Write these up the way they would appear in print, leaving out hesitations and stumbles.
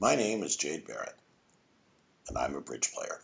My name is Jade Barrett, and I'm a bridge player.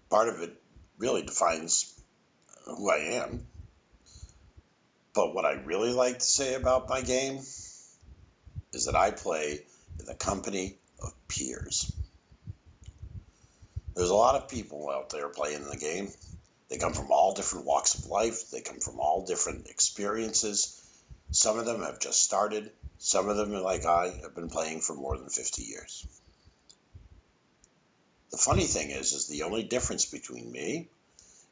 Part of it really defines who I am, but what I really like to say about my game is that I play in the company of peers. There's a lot of people out there playing the game. They come from all different walks of life. They come from all different experiences. Some of them have just started. Some of them, like I, have been playing for more than 50 years. The funny thing is the only difference between me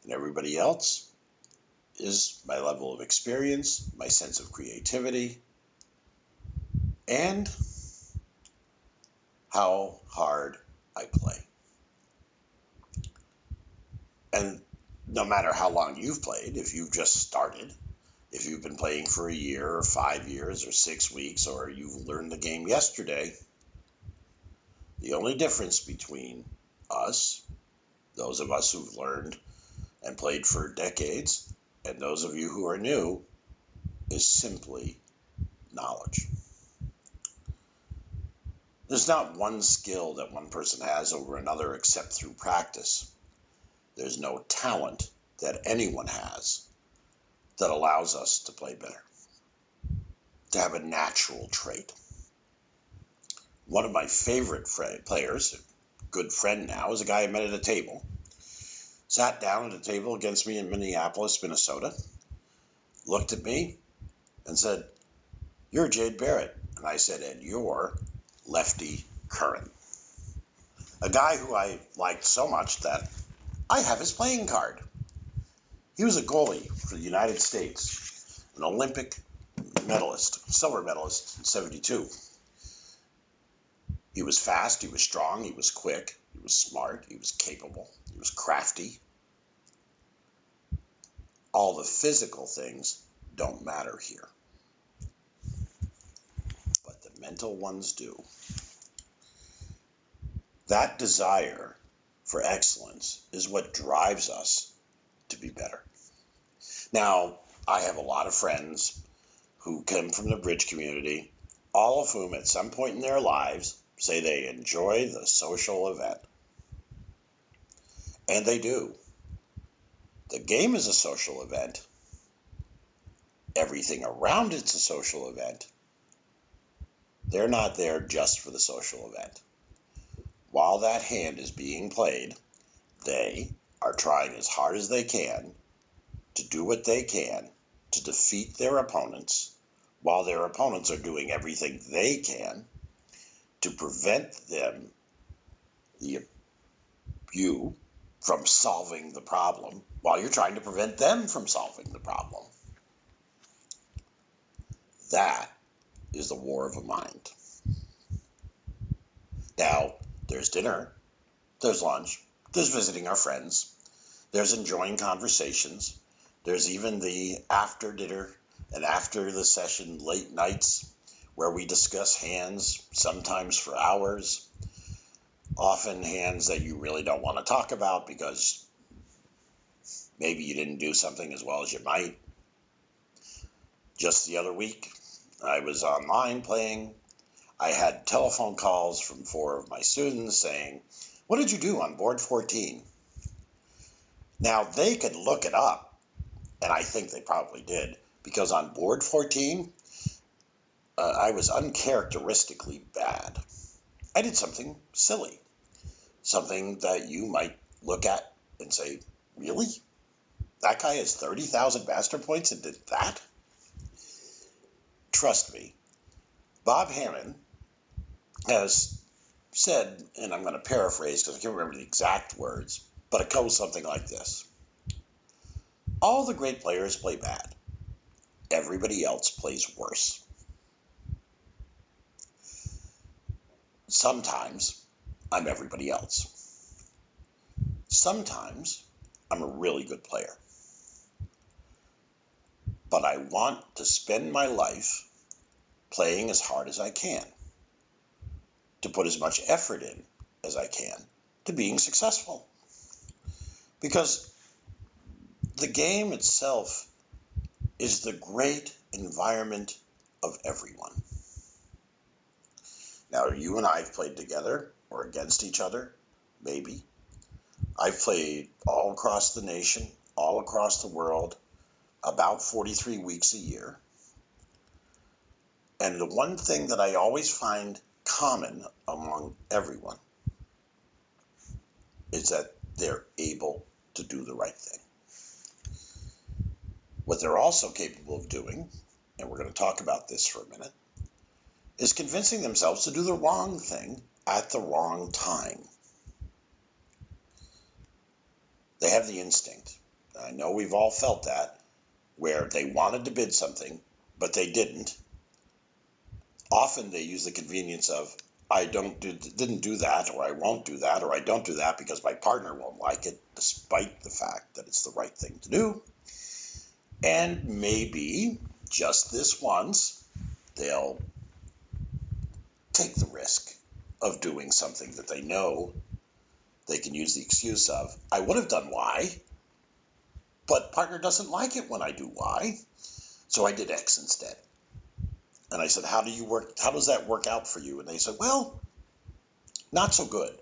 and everybody else is my level of experience, my sense of creativity, and how hard I play. And no matter how long you've played, if you've just started, if you've been playing for a year or 5 years or 6 weeks, or you've learned the game yesterday, the only difference between us, those of us who've learned and played for decades, and those of you who are new, is simply knowledge. There's not one skill that one person has over another except through practice. There's no talent that anyone has that allows us to play better, to have a natural trait. One of my favorite players, a good friend now, is a guy I met at a table. Sat down at a table against me in Minneapolis, Minnesota, looked at me and said, "You're Jade Barrett." And I said, "And you're Lefty Curran." A guy who I liked so much that I have his playing card. He was a goalie for the United States, an Olympic medalist, silver medalist in '72. He was fast, he was strong, he was quick, he was smart, he was capable, he was crafty. All the physical things don't matter here, but the mental ones do. That desire for excellence is what drives us to be better. Now, I have a lot of friends who come from the bridge community, all of whom at some point in their lives say they enjoy the social event. And they do. The game is a social event. Everything around it's a social event. They're not there just for the social event. While that hand is being played, they are trying as hard as they can to do what they can to defeat their opponents, while their opponents are doing everything they can to prevent them, you, from solving the problem, while you're trying to prevent them from solving the problem. That is the war of a mind. Now, there's dinner, there's lunch, there's visiting our friends, there's enjoying conversations, there's even the after dinner and after the session late nights where we discuss hands, sometimes for hours, often hands that you really don't want to talk about because maybe you didn't do something as well as you might. Just the other week, I was online playing. I had telephone calls from 4 of my students saying, "What did you do on board 14? Now, they could look it up, and I think they probably did, because on board 14, I was uncharacteristically bad. I did something silly, something that you might look at and say, really? That guy has 30,000 master points and did that? Trust me, Bob Hammond has said, and I'm going to paraphrase because I can't remember the exact words, but it goes something like this. All the great players play bad. Everybody else plays worse. Sometimes I'm everybody else. Sometimes I'm a really good player. But I want to spend my life playing as hard as I can, to put as much effort in as I can to being successful. Because the game itself is the great environment of everyone. Now, you and I have played together or against each other, maybe. I've played all across the nation, all across the world, about 43 weeks a year. And the one thing that I always find common among everyone is that they're able to do the right thing. What they're also capable of doing, and we're going to talk about this for a minute, is convincing themselves to do the wrong thing at the wrong time. They have the instinct. I know we've all felt that, where they wanted to bid something, but they didn't. Often they use the convenience of, didn't do that, or I won't do that, or I don't do that because my partner won't like it, despite the fact that it's the right thing to do. And maybe, just this once, they'll take the risk of doing something that they know they can use the excuse of, I would have done Y, but partner doesn't like it when I do Y, so I did X instead. And I said, how does that work out for you? And they said, well, not so good.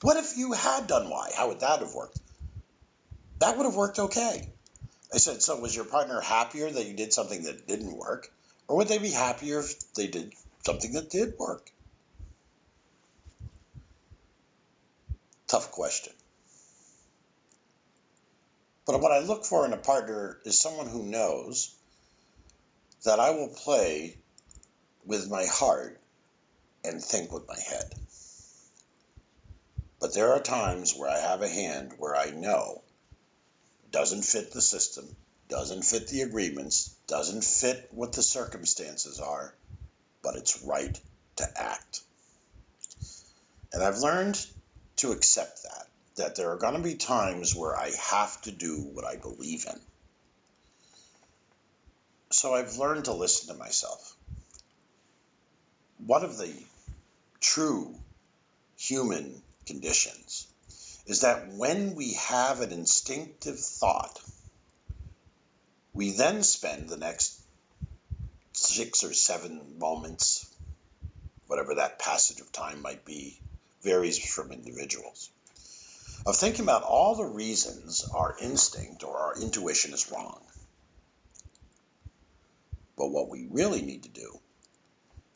What if you had done Y? How would that have worked? That would have worked okay. I said, so was your partner happier that you did something that didn't work? Or would they be happier if they did something that did work? Tough question. But what I look for in a partner is someone who knows that I will play with my heart and think with my head. But there are times where I have a hand where I know doesn't fit the system, doesn't fit the agreements, doesn't fit what the circumstances are, but it's right to act. And I've learned to accept that there are going to be times where I have to do what I believe in. So I've learned to listen to myself. One of the true human conditions is that when we have an instinctive thought, we then spend the next 6 or 7 moments, whatever that passage of time might be, varies from individuals, of thinking about all the reasons our instinct or our intuition is wrong. But what we really need to do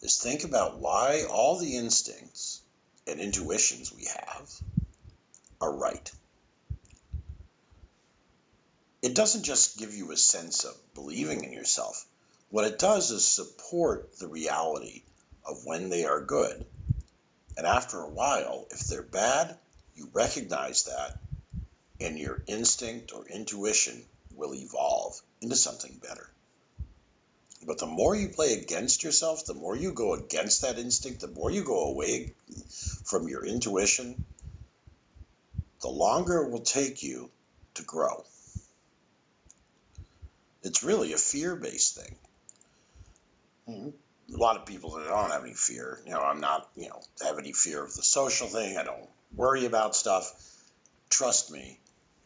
is think about why all the instincts and intuitions we have are right. It doesn't just give you a sense of believing in yourself. What it does is support the reality of when they are good. And after a while, if they're bad, you recognize that, and your instinct or intuition will evolve into something better. But the more you play against yourself, the more you go against that instinct, the more you go away from your intuition, the longer it will take you to grow. It's really a fear-based thing. A lot of people say, I don't have any fear. I'm not, have any fear of the social thing. I don't worry about stuff. Trust me,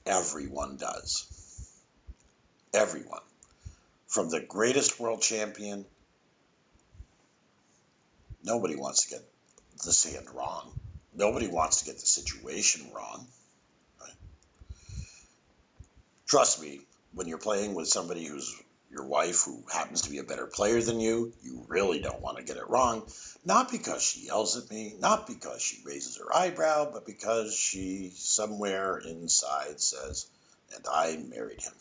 everyone does. Everyone. From the greatest world champion, nobody wants to get the sand wrong. Nobody wants to get the situation wrong. Right? Trust me, when you're playing with somebody who's your wife who happens to be a better player than you, you really don't want to get it wrong. Not because she yells at me, not because she raises her eyebrow, but because she somewhere inside says, and I married him.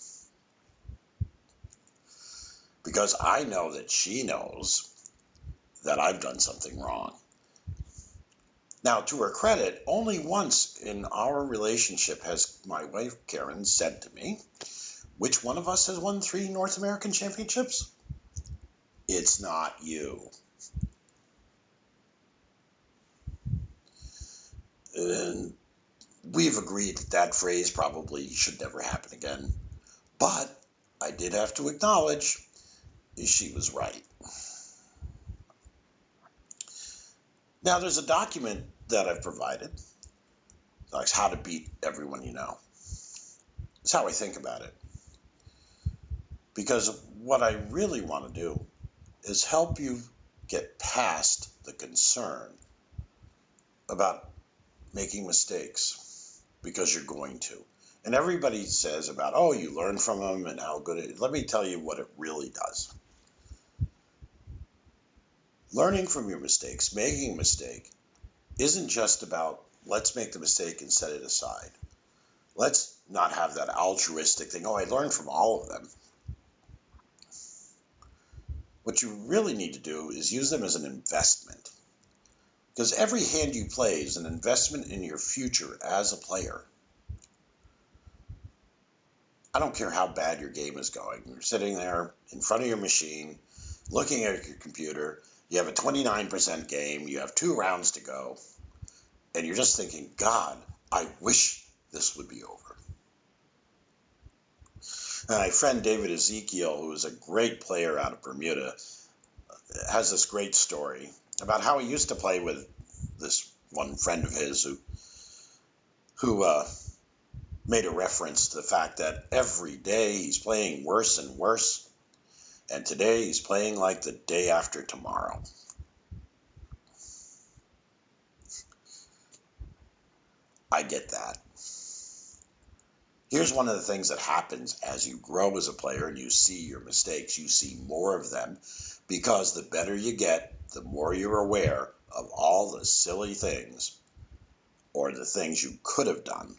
Because I know that she knows that I've done something wrong. Now, to her credit, only once in our relationship has my wife, Karen, said to me, which one of us has won 3 North American championships? It's not you. And we've agreed that phrase probably should never happen again. But I did have to acknowledge she was right. Now, there's a document that I've provided. It's how to beat everyone you know. It's how I think about it. Because what I really want to do is help you get past the concern about making mistakes, because you're going to. And everybody says about, oh, you learn from them and how good it is. Let me tell you what it really does. Learning from your mistakes, making a mistake, isn't just about let's make the mistake and set it aside. Let's not have that altruistic thing, oh, I learned from all of them. What you really need to do is use them as an investment. Because every hand you play is an investment in your future as a player. I don't care how bad your game is going. You're sitting there in front of your machine, looking at your computer. You have a 29% game. You have 2 rounds to go. And you're just thinking, God, I wish this would be over. And my friend David Ezekiel, who is a great player out of Bermuda, has this great story about how he used to play with this one friend of his who made a reference to the fact that every day he's playing worse and worse, and today he's playing like the day after tomorrow. I get that. Here's one of the things that happens as you grow as a player and you see your mistakes. You see more of them, because the better you get, the more you're aware of all the silly things or the things you could have done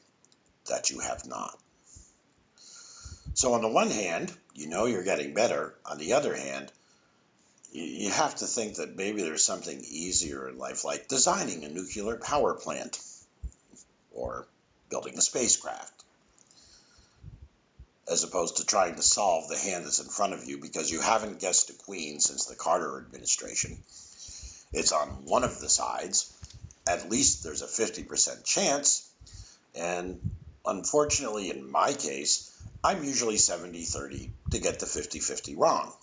that you have not. So on the one hand, you know you're getting better. On the other hand, you have to think that maybe there's something easier in life, like designing a nuclear power plant or building a spacecraft, as opposed to trying to solve the hand that's in front of you because you haven't guessed a queen since the Carter administration. It's on one of the sides. At least there's a 50% chance. And unfortunately, in my case, I'm usually 70-30 to get the 50-50 wrong.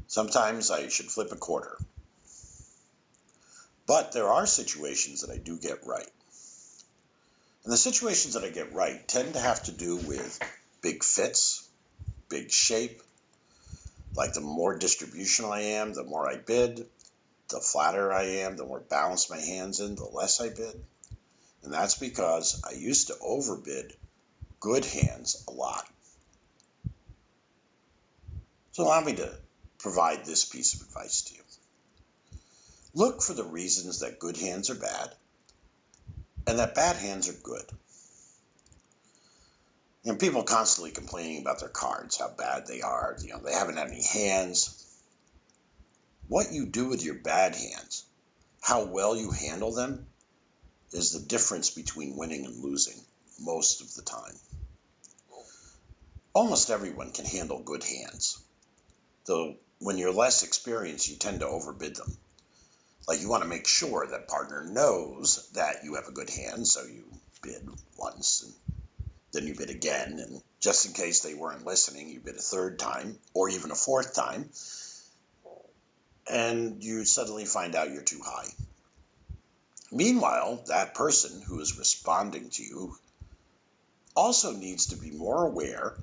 Sometimes I should flip a quarter. But there are situations that I do get right. And the situations that I get right tend to have to do with big fits, big shape. Like the more distributional I am, the more I bid. The flatter I am, the more balanced my hand's in, the less I bid. And that's because I used to overbid good hands a lot. So allow me to provide this piece of advice to you. Look for the reasons that good hands are bad and that bad hands are good. You know, people constantly complaining about their cards, how bad they are, they haven't had any hands. What you do with your bad hands, how well you handle them, is the difference between winning and losing most of the time. Almost everyone can handle good hands, though when you're less experienced, you tend to overbid them. Like, you want to make sure that partner knows that you have a good hand, so you bid once and then you bid again, and just in case they weren't listening, you bid a third time or even a fourth time, and you suddenly find out you're too high. Meanwhile, that person who is responding to you also needs to be more aware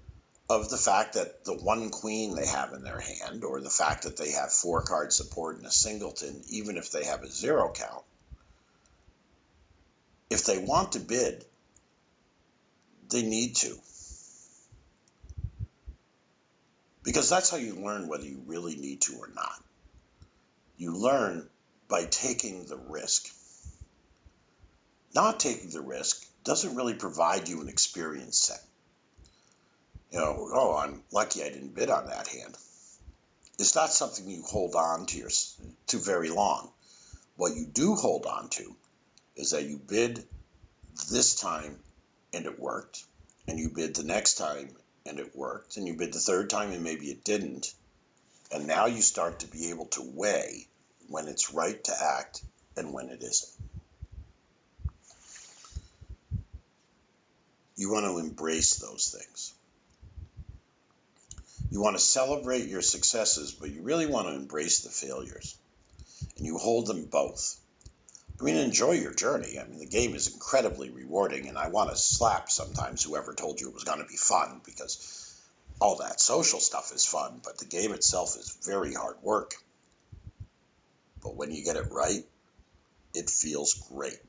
of the fact that the one queen they have in their hand, or the fact that they have 4-card support in a singleton, even if they have a 0 count, if they want to bid, they need to. Because that's how you learn whether you really need to or not. You learn by taking the risk. Not taking the risk doesn't really provide you an experience set. Oh, I'm lucky I didn't bid on that hand. It's not something you hold on to very long. What you do hold on to is that you bid this time and it worked, and you bid the next time and it worked, and you bid the third time and maybe it didn't, and now you start to be able to weigh when it's right to act and when it isn't. You want to embrace those things. You want to celebrate your successes, but you really want to embrace the failures. And you hold them both. Enjoy your journey. The game is incredibly rewarding, and I want to slap sometimes whoever told you it was going to be fun, because All that social stuff is fun, but the game itself is very hard work. But when you get it right, it feels great.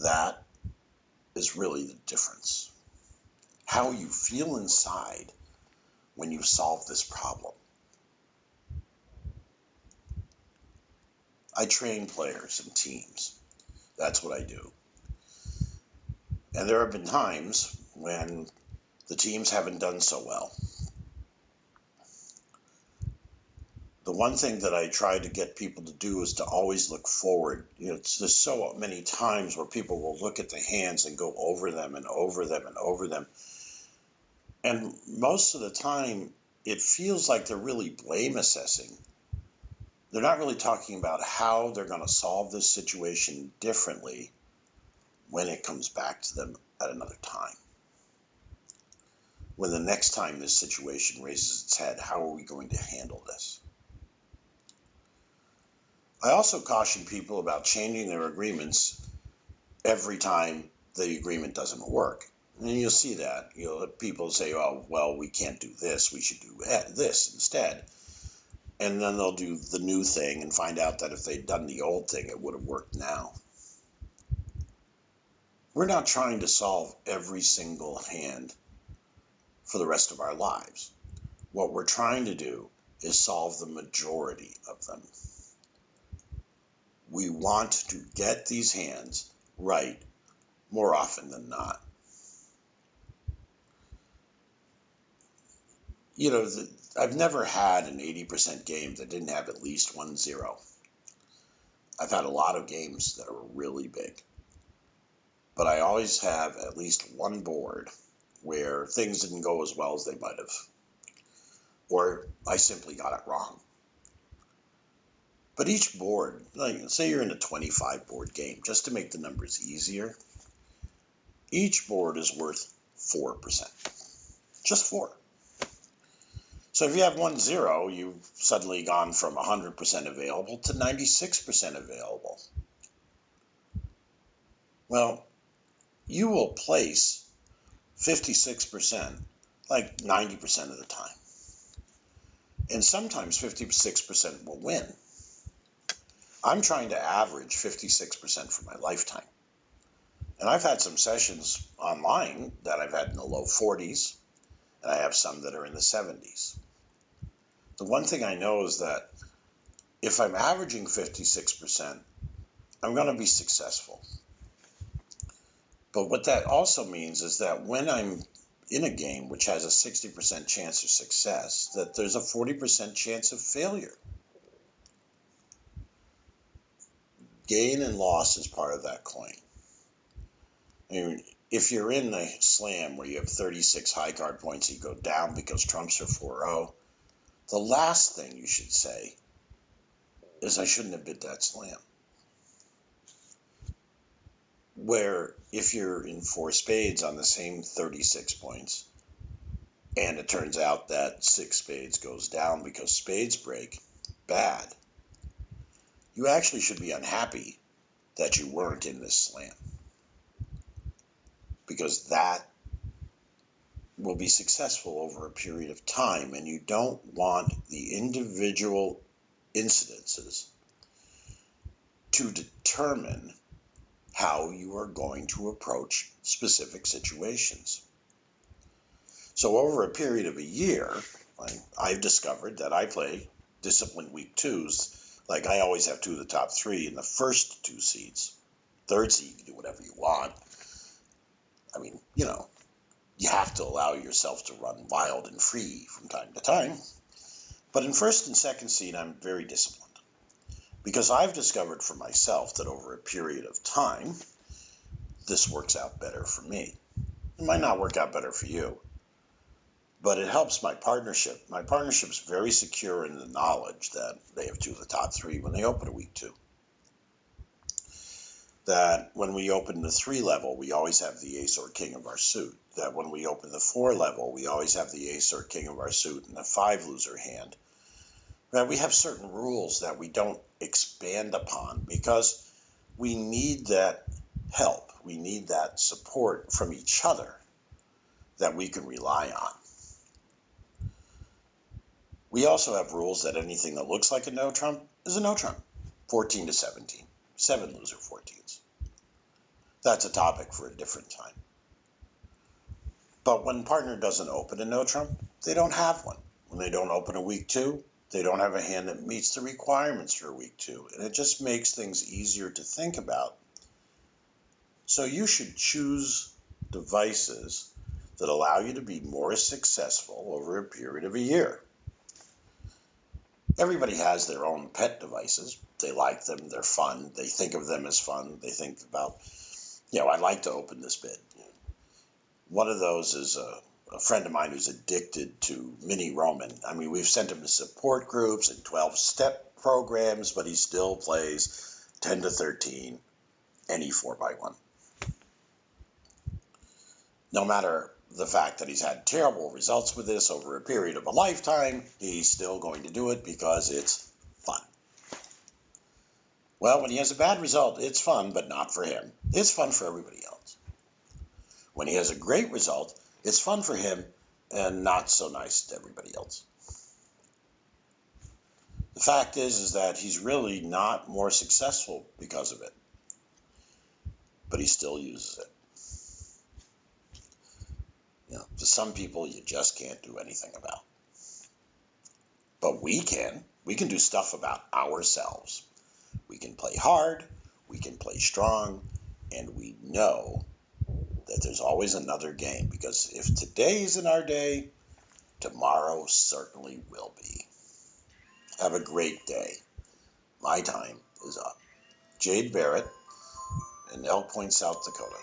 That is really the difference. How you feel inside when you solve this problem. I train players and teams. That's what I do. And there have been times when the teams haven't done so well. The one thing that I try to get people to do is to always look forward. There's so many times where people will look at the hands and go over them and over them and over them. And most of the time, it feels like they're really blame assessing. They're not really talking about how they're going to solve this situation differently when it comes back to them at another time. When the next time this situation raises its head, how are we going to handle this? I also caution people about changing their agreements every time the agreement doesn't work. And you'll see that. People say, oh, well, we can't do this. We should do this instead. And then they'll do the new thing and find out that if they'd done the old thing, it would have worked now. We're not trying to solve every single hand for the rest of our lives. What we're trying to do is solve the majority of them. We want to get these hands right more often than not. I've never had an 80% game that didn't have at least 1-0. I've had a lot of games that are really big. But I always have at least one board where things didn't go as well as they might have. Or I simply got it wrong. But each board, like say you're in a 25 board game, just to make the numbers easier, each board is worth 4%. Just 4. So if you have 1-0, you've suddenly gone from 100% available to 96% available. Well, you will place 56% like 90% of the time. And sometimes 56% will win. I'm trying to average 56% for my lifetime. And I've had some sessions online that I've had in the low 40s, and I have some that are in the 70s. The one thing I know is that if I'm averaging 56%, I'm going to be successful. But what that also means is that when I'm in a game which has a 60% chance of success, that there's a 40% chance of failure. Gain and loss is part of that coin. I mean, if you're in the slam where you have 36 high card points, you go down because trumps are 4-0, the last thing you should say is I shouldn't have bid that slam. Where if you're in 4 spades on the same 36 points, and it turns out that 6 spades goes down because spades break, bad. You actually should be unhappy that you weren't in this slam. Because that will be successful over a period of time, and you don't want the individual incidences to determine how you are going to approach specific situations. So over a period of a year, I've discovered that I play disciplined week 2s. Like I always have 2 of the top 3 in the first 2 seeds. 3rd seed, you can do whatever you want. I mean, you have to allow yourself to run wild and free from time to time. But in 1st and 2nd seed, I'm very disciplined. Because I've discovered for myself that over a period of time, this works out better for me. It might not work out better for you, but it helps my partnership. My partnership's very secure in the knowledge that they have 2 of the top 3 when they open a week 2. That when we open the 3 level, we always have the ace or king of our suit. That when we open the 4 level, we always have the ace or king of our suit and the 5 loser hand. That we have certain rules that we don't expand upon because we need that help. We need that support from each other that we can rely on. We also have rules that anything that looks like a no trump is a no trump. 14 to 17. 7 loser 14s. That's a topic for a different time. But when partner doesn't open a no trump, they don't have one. When they don't open a week 2, they don't have a hand that meets the requirements for week 2. And it just makes things easier to think about. So you should choose devices that allow you to be more successful over a period of a year. Everybody has their own pet devices. They like them. They're fun. They think of them as fun. They think about, I'd like to open this bid. One of those is a friend of mine who's addicted to Mini Roman. I mean, we've sent him to support groups and 12-step programs, but he still plays 10 to 13, any 4x1. No matter the fact that he's had terrible results with this over a period of a lifetime, he's still going to do it because it's fun. Well, when he has a bad result, it's fun, but not for him. It's fun for everybody else. When he has a great result, it's fun for him and not so nice to everybody else. The fact is that he's really not more successful because of it, but he still uses it. To some people, you just can't do anything about. But we can. We can do stuff about ourselves. We can play hard, we can play strong, and we know that there's always another game, because if today isn't our day, tomorrow certainly will be. Have a great day. My time is up. Jade Barrett in Elk Point, South Dakota.